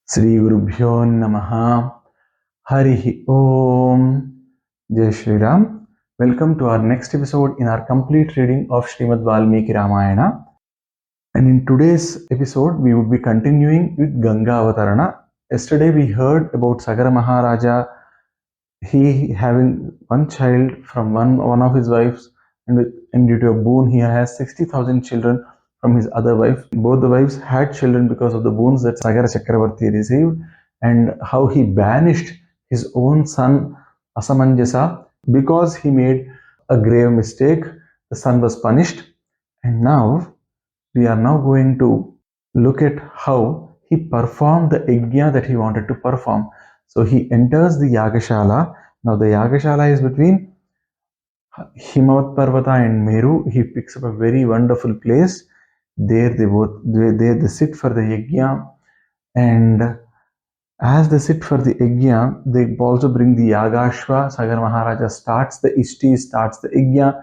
Sri Gurubhyo Namaha. Harihi Om. Jai Shri Ram. Welcome to our next episode in our complete reading of Srimad Valmiki Ramayana. And in today's episode, we would be continuing with Gangavataranam. Yesterday, we heard about Sagara Maharaja. He having one child from one of his wives, and due to a boon, he has 60,000 children from his other wife. Both the wives had children because of the boons that Sagara Chakravarthy received, and how he banished his own son Asamanjasa because he made a grave mistake. The son was punished, and now we are now going to look at how he performed the yagna that he wanted to perform. So he enters the Yagashala. Now the Yagashala is between Himavat Parvata and Meru. He picks up a very wonderful place. There they sit for the yagna, and as they sit for the yagna, they also bring the Yagashva. Sagar Maharaja starts the Ishti, starts the yagna.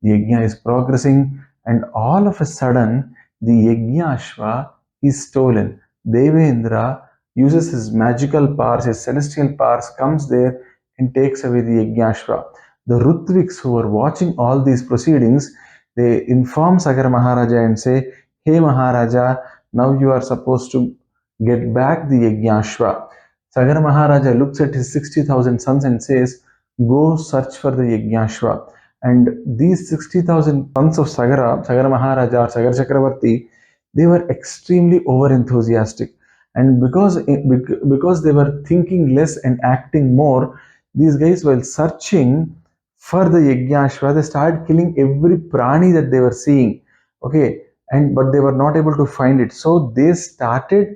The yagna is progressing, and all of a sudden, the yagna Ashva is stolen. Devendra uses his magical powers, his celestial powers, comes there and takes away the yagna Ashva. The Rutviks who are watching all these proceedings, they inform Sagar Maharaja and say, "Hey Maharaja, now you are supposed to get back the Yajnashva." Sagara Maharaja looks at his 60,000 sons and says, "Go search for the Yajnashva." And these 60,000 sons of Sagara Maharaja or Sagara Chakravarthy, they were extremely over enthusiastic. And because they were thinking less and acting more, these guys, while searching for the Yajnashva, they started killing every prani that they were seeing. Okay, but they were not able to find it. So they started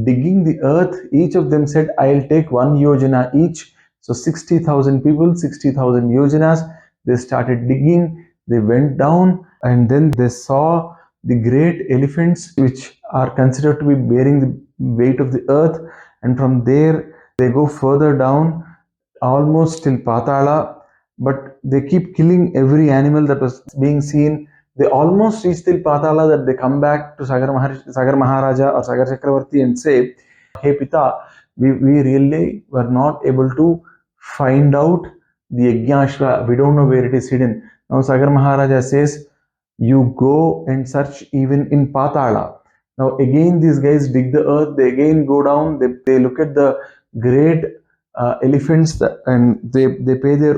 digging the earth. Each of them said, "I'll take one yojana each." So 60,000 people, 60,000 yojanas. They started digging. They went down, and then they saw the great elephants, which are considered to be bearing the weight of the earth. And from there, they go further down, almost till Patala. But they keep killing every animal that was being seen. They almost reach till Patala, that they come back to Sagar Maharaja or Sagar Chakravarthy and say, "Hey Pita, we really were not able to find out the Yajnashva. We don't know where it is hidden." Now Sagar Maharaja says, "You go and search even in Patala." Now again these guys dig the earth, they again go down, they look at the great elephants, and they pay their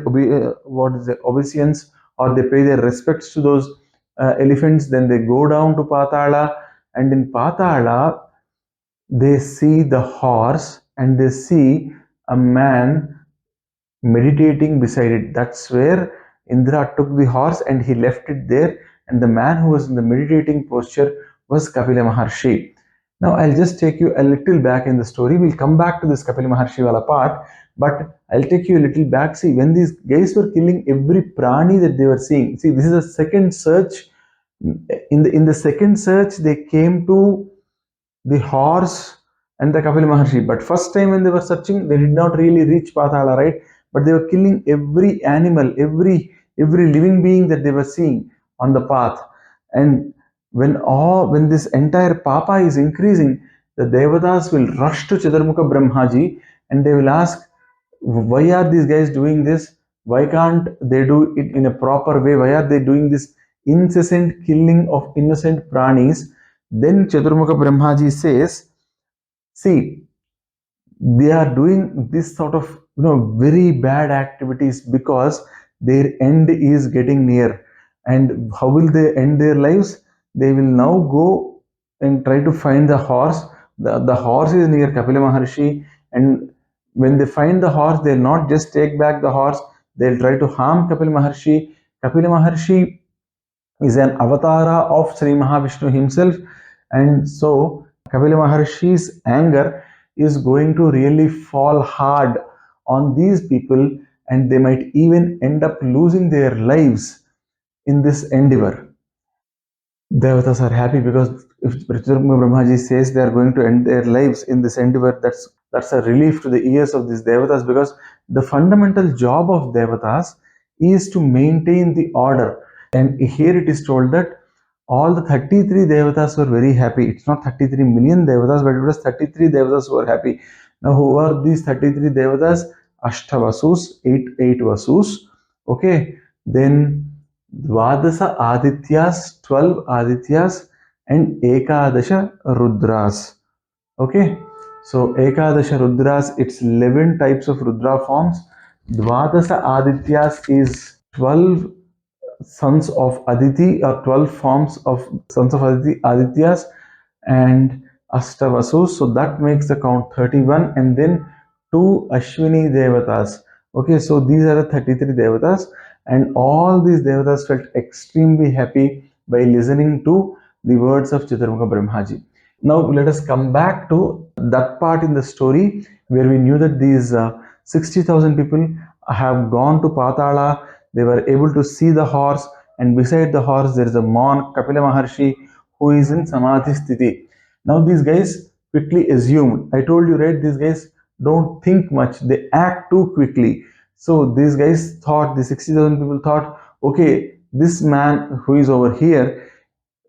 obeisance, or they pay their respects to those elephants. Then they go down to Patala, and in Patala they see the horse, and they see a man meditating beside it. That's where Indra took the horse and he left it there, and the man who was in the meditating posture was Kapila Maharshi. Now I'll just take you a little back in the story. We'll come back to this Kapila Maharshi wala part, but I'll take you a little back. See, when these guys were killing every prani that they were seeing, see, this is a second search. In the second search, they came to the horse and the Kapil Maharshi. But first time when they were searching, they did not really reach Patala, right? But they were killing every animal, every living being that they were seeing on the path. And when this entire papa is increasing, the Devatas will rush to Chaturmukha Brahmaji and they will ask, "Why are these guys doing this? Why can't they do it in a proper way? Why are they doing this incessant killing of innocent pranis?" Then Chaturmukha Brahmaji says, "See, they are doing this sort of very bad activities because their end is getting near. And how will they end their lives? They will now go and try to find the horse. The horse is near Kapila Maharshi, and when they find the horse, they'll not just take back the horse, they'll try to harm Kapila Maharshi. Kapila Maharshi is an avatara of Sri Mahavishnu himself, and so Kapila Maharshi's anger is going to really fall hard on these people, and they might even end up losing their lives in this endeavor. Devatas are happy because if Brahmaji says they are going to end their lives in this endeavor, that's a relief to the ears of these Devatas, because the fundamental job of Devatas is to maintain the order. And here it is told that all the 33 devatas were very happy. It's not 33 million devatas, but it was 33 devatas who were happy. Now, who are these 33 devatas? Ashtavasus, 8 Vasus. Okay, then Dvadasa Adityas, 12 Adityas, and Ekadasha Rudras. Okay, so Ekadasha Rudras, it's 11 types of Rudra forms. Dvadasa Adityas is 12 sons of Aditi, or 12 forms of sons of Aditi, Adityas, and Astavasus. So that makes the count 31, and then two Ashwini Devatas. Okay, so these are the 33 Devatas, and all these Devatas felt extremely happy by listening to the words of Chaturmukha Brahmaji. Now let us come back to that part in the story where we knew that these 60,000 people have gone to Patala. They were able to see the horse, and beside the horse there is a monk, Kapila Maharshi, who is in Samadhi Sthiti. Now these guys quickly assumed. I told you, right? These guys don't think much. They act too quickly. So these guys thought, the 60,000 people thought, okay, this man who is over here,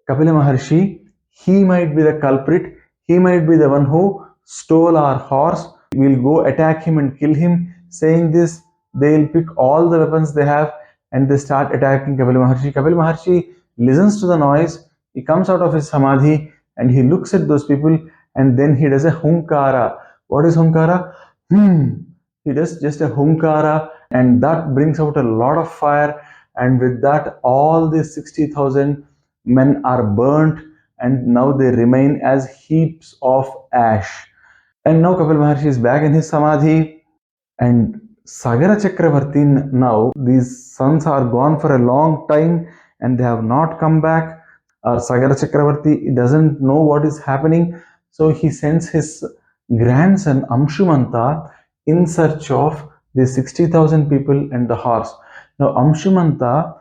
Kapila Maharshi, he might be the culprit. He might be the one who stole our horse. We'll go attack him and kill him. Saying this, they'll pick all the weapons they have and they start attacking Kapila Maharshi. Kapila Maharshi listens to the noise. He comes out of his samadhi and he looks at those people, and then he does a hunkara. What is hunkara? He does just a hunkara, and that brings out a lot of fire. And with that, all these 60,000 men are burnt, and now they remain as heaps of ash. And now Kapil Maharshi is back in his samadhi, and Sagara Chakravarthy, now these sons are gone for a long time and they have not come back. Sagara Chakravarthy doesn't know what is happening, so he sends his grandson Anshumanta in search of the 60,000 people and the horse. Now Anshumanta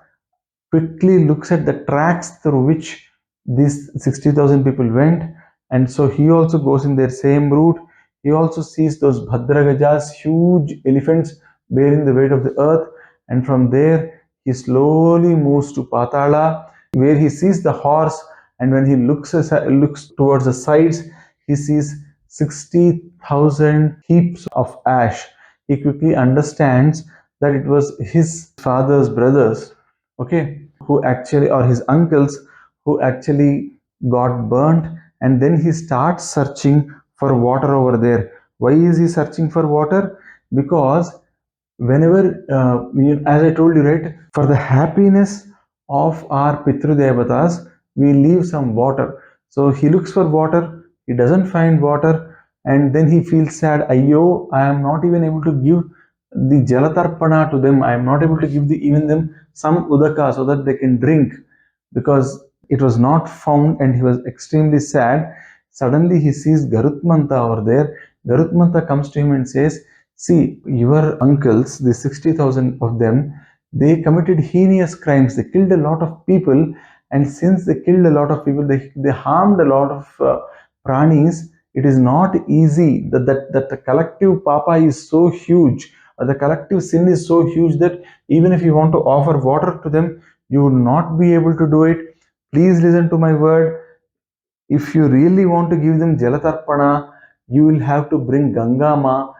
quickly looks at the tracks through which these 60,000 people went, and so he also goes in their same route. He also sees those Bhadragajas, huge elephants bearing the weight of the earth, and from there he slowly moves to Patala, where he sees the horse, and when he looks towards the sides, he sees 60,000 heaps of ash. He quickly understands that it was his father's brothers, okay, who actually, or his uncles, who actually got burnt. And then he starts searching for water over there. Why is he searching for water? Because whenever, as I told you, right, for the happiness of our Pitru Devatas, we leave some water. So he looks for water, he doesn't find water, and then he feels sad. Ayyo, I am not even able to give the jala tarpana to them. I am not able to give even them some udaka so that they can drink, because it was not found, and he was extremely sad. Suddenly he sees Garutmanta over there. Garutmanta comes to him and says, see, your uncles, the 60,000 of them, they committed heinous crimes. They killed a lot of people, and since they killed a lot of people, they harmed a lot of pranis. It is not easy that the collective papa is so huge, or the collective sin is so huge, that even if you want to offer water to them, you would not be able to do it. Please listen to my word. If you really want to give them jalatarpana, you will have to bring Ganga Ma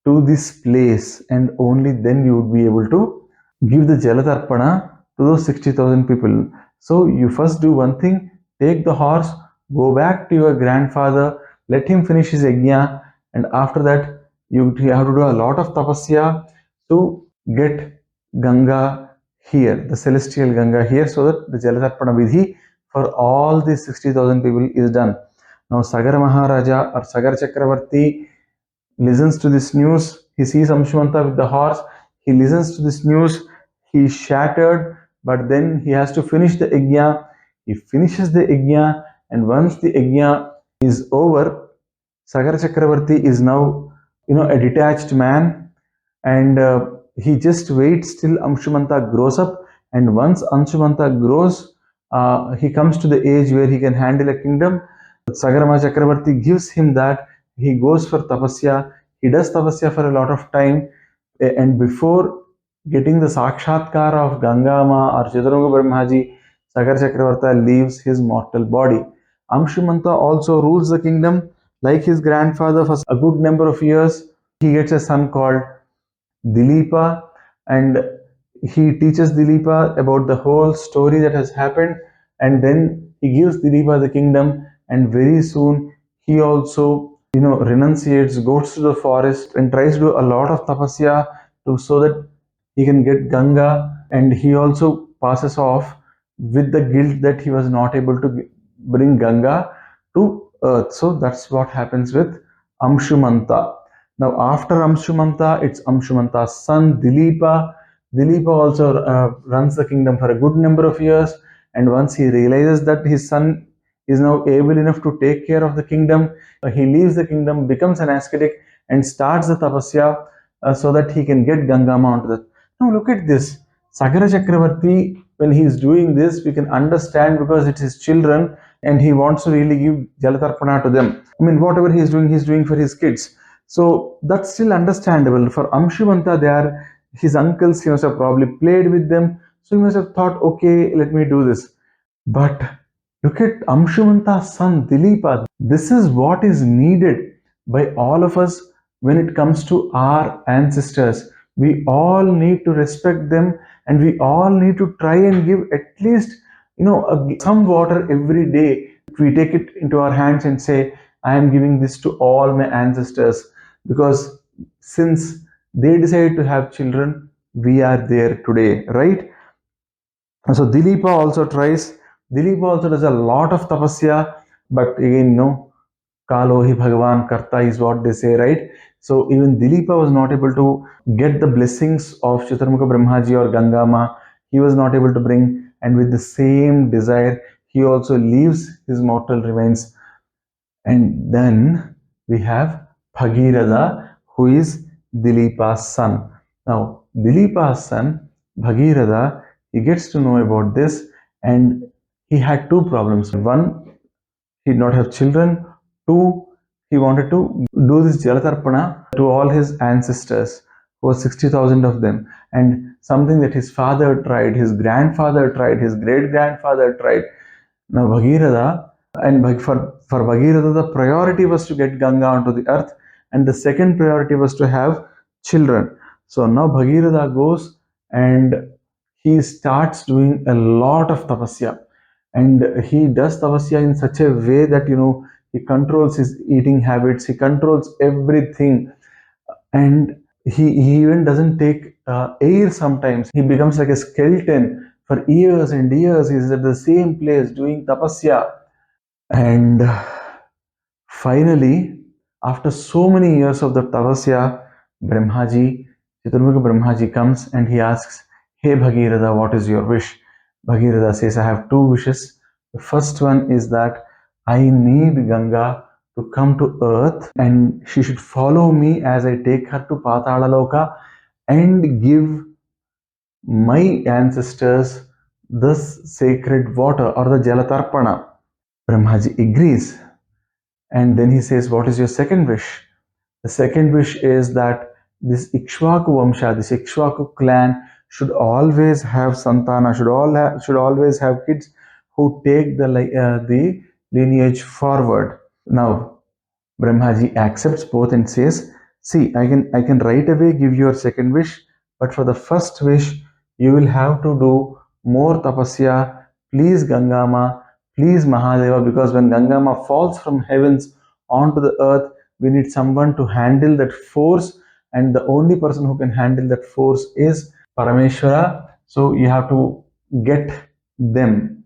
to this place, and only then you would be able to give the jalatarpana to those 60,000 people. So you first do one thing: take the horse, go back to your grandfather, let him finish his yagna, and after that you have to do a lot of tapasya to get Ganga here, the celestial Ganga here, so that the jalatarpana vidhi for all these 60,000 people is done. Now Sagara Maharaja, or Sagara Chakravarthy, listens to this news. He sees Anshumanta with the horse. He listens to this news. He is shattered, but then he has to finish the yajna. He finishes the yajna, and once the yajna is over, Sagara Chakravarthy is now, a detached man, and he just waits till Anshumanta grows up. And once Anshumanta grows, he comes to the age where he can handle a kingdom. Sagarama Chakravarthy gives him that. He goes for tapasya. He does tapasya for a lot of time, and before getting the sakshatkara of Ganga Ma or Chaturmukha Brahmaji, Sagara Chakravarthy leaves his mortal body. Anshumanta also rules the kingdom like his grandfather for a good number of years. He gets a son called Dileepa, and he teaches Dileepa about the whole story that has happened, and then he gives Dileepa the kingdom, and very soon he also renunciates, goes to the forest and tries to do a lot of tapasya to so that he can get Ganga, and he also passes off with the guilt that he was not able to bring Ganga to earth. So that's what happens with Anshumanta. Now, after Anshumanta, it's Anshumanta's son Dileepa. Dileepa also runs the kingdom for a good number of years, and once he realizes that his son is now able enough to take care of the kingdom, he leaves the kingdom, becomes an ascetic, and starts the tapasya so that he can get Gangama onto the. Now, look at this. Sagara Chakravarthy, when he is doing this, we can understand because it's his children and he wants to really give jala tarpana to them. I mean, whatever he's doing for his kids. So that's still understandable. For Anshumanta, they are his uncles, he must have probably played with them. So he must have thought, okay, let me do this. But look at Anshumanta's son Dileepa. This is what is needed by all of us when it comes to our ancestors. We all need to respect them, and we all need to try and give at least some water every day. We take it into our hands and say, I am giving this to all my ancestors, because since they decided to have children, we are there today, right? So Dileepa also tries. Dileepa also does a lot of tapasya, but again, no, Kalo hi Bhagavan Karta is what they say, right? So even Dileepa was not able to get the blessings of Chaturmukha Brahmaji or Gangama. He was not able to bring, and with the same desire, he also leaves his mortal remains. And then we have Bhagiratha, who is Dileepa's son. Now, Dileepa's son, Bhagiratha, he gets to know about this, and he had two problems. One, he did not have children. Two, he wanted to do this Jalatarpana to all his ancestors, who were 60,000 of them. And something that his father tried, his grandfather tried, his great grandfather tried. Now, Bhagiratha, and for Bhagiratha, the priority was to get Ganga onto the earth, and the second priority was to have children. So now Bhagiratha goes and he starts doing a lot of tapasya, and he does tapasya in such a way that he controls his eating habits, he controls everything, and he even doesn't take air sometimes. He becomes like a skeleton for years and years. He's at the same place doing tapasya. And finally, after so many years of the tapasya, Brahmaji, Chaturmukha Brahmaji comes and he asks, Hey Bhagiratha, what is your wish? Bhagiratha says, I have two wishes. The first one is that I need Ganga to come to earth and she should follow me as I take her to Patala Loka and give my ancestors this sacred water or the Jalatarpana. Brahmaji agrees, and then he says, what is your second wish? The second wish is that this Ikshvaku Vamsha, this Ikshvaku clan should always have Santana, should always have kids who take the lineage forward. Now, Brahmaji accepts both and says, see, I can right away give your second wish, but for the first wish, you will have to do more tapasya. Please Gangama, please Mahadeva, because when Gangama falls from heavens onto the earth, we need someone to handle that force, and the only person who can handle that force is Parameshwara. So you have to get them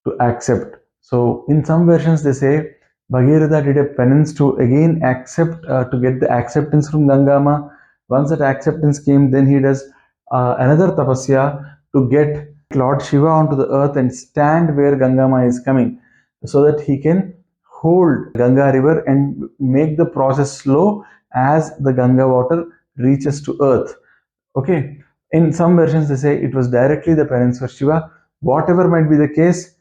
to accept. So in some versions they say Bhagiratha did a penance to again accept, to get the acceptance from Gangama. Once that acceptance came, then he does another tapasya to get Lord Shiva onto the earth and stand where Gangama is coming, so that he can hold Ganga river and make the process slow as the Ganga water reaches to earth. Okay. In some versions they say it was directly the penance for Shiva. Whatever might be the case,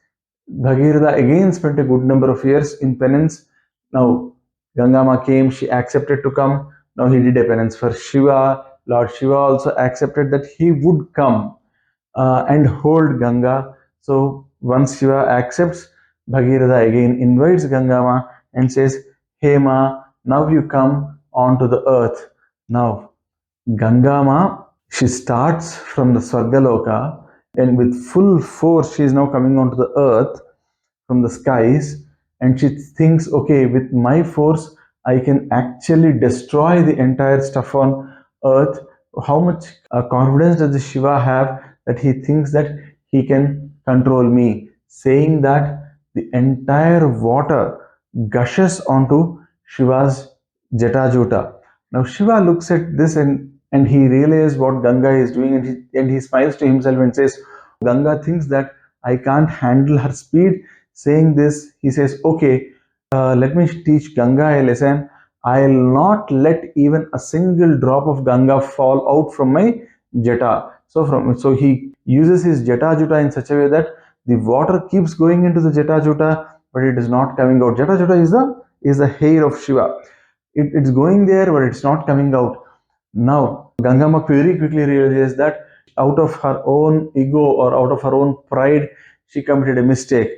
Bhagiratha again spent a good number of years in penance. Now, Gangama came, she accepted to come. Now he did a penance for Shiva. Lord Shiva also accepted that he would come and hold Ganga. So once Shiva accepts, Bhagiratha again invites Gangama and says, "Hey Ma, now you come onto the earth." Now, Gangama, she starts from the Swargaloka and with full force she is now coming onto the earth from the skies, and she thinks, okay, with my force I can actually destroy the entire stuff on earth. How much confidence does the Shiva have that he thinks that he can control me, saying that the entire water gushes onto Shiva's Jatajuta. Now Shiva looks at this and he realizes what Ganga is doing, and he smiles to himself and says, Ganga thinks that I can't handle her speed. Saying this, he says, okay, let me teach Ganga a lesson. I'll not let even a single drop of Ganga fall out from my jata. So he uses his jata juta in such a way that the water keeps going into the jata juta, but it is not coming out. Jata juta is the hair of Shiva. It's going there, but it's not coming out. Now, Gangama very quickly realizes that out of her own ego or out of her own pride, she committed a mistake.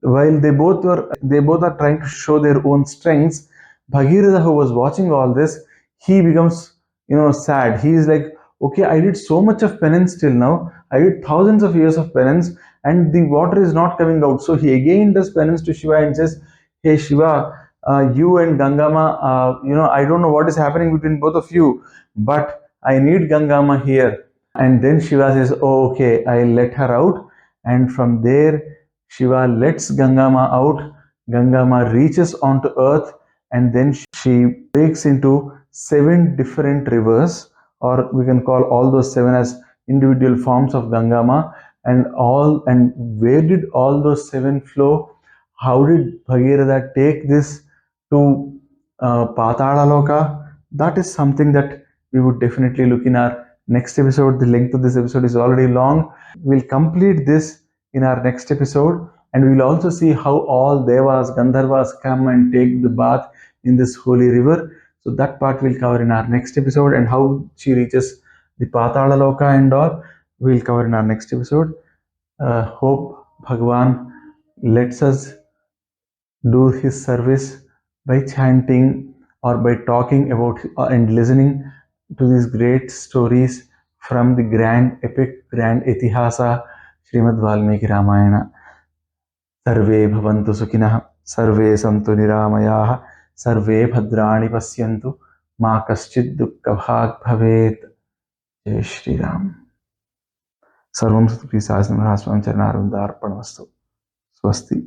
While they both are trying to show their own strengths, Bhagiratha, who was watching all this, he becomes sad. He is like, okay, I did so much of penance till now. I did thousands of years of penance, and the water is not coming out. So he again does penance to Shiva and says, "Hey Shiva, you and Gangama, I don't know what is happening between both of you, but I need Gangama here." And then Shiva says, "Oh, okay, I'll let her out." And from there, Shiva lets Gangama out. Gangama reaches onto earth, and then she breaks into 7 different rivers, or we can call all those 7 as individual forms of Gangama. And where did all those 7 flow? How did Bhagiratha take this to Patala Loka? That is something that we would definitely look in our next episode. The length of this episode is already long. We'll complete this in our next episode, and we'll also see how all Devas, Gandharvas come and take the bath in this holy river. So that part we'll cover in our next episode, and how she reaches the Patala Loka and all we'll cover in our next episode. Hope Bhagwan lets us do his service by chanting or by talking about and listening to these great stories from the grand epic, grand Itihasa, Srimad Valmiki Ramayana. सर्वे भवन्तु सुखिनः, सर्वे सन्तु निरामयाः, सर्वे भद्राणि पश्यन्तु, मा कश्चित् दुःखभाग् भवेत्. जय श्री राम. सर्वं सत्कृतिशास्त्रं चरणारविन्दार्पणमस्तु. स्वस्ति.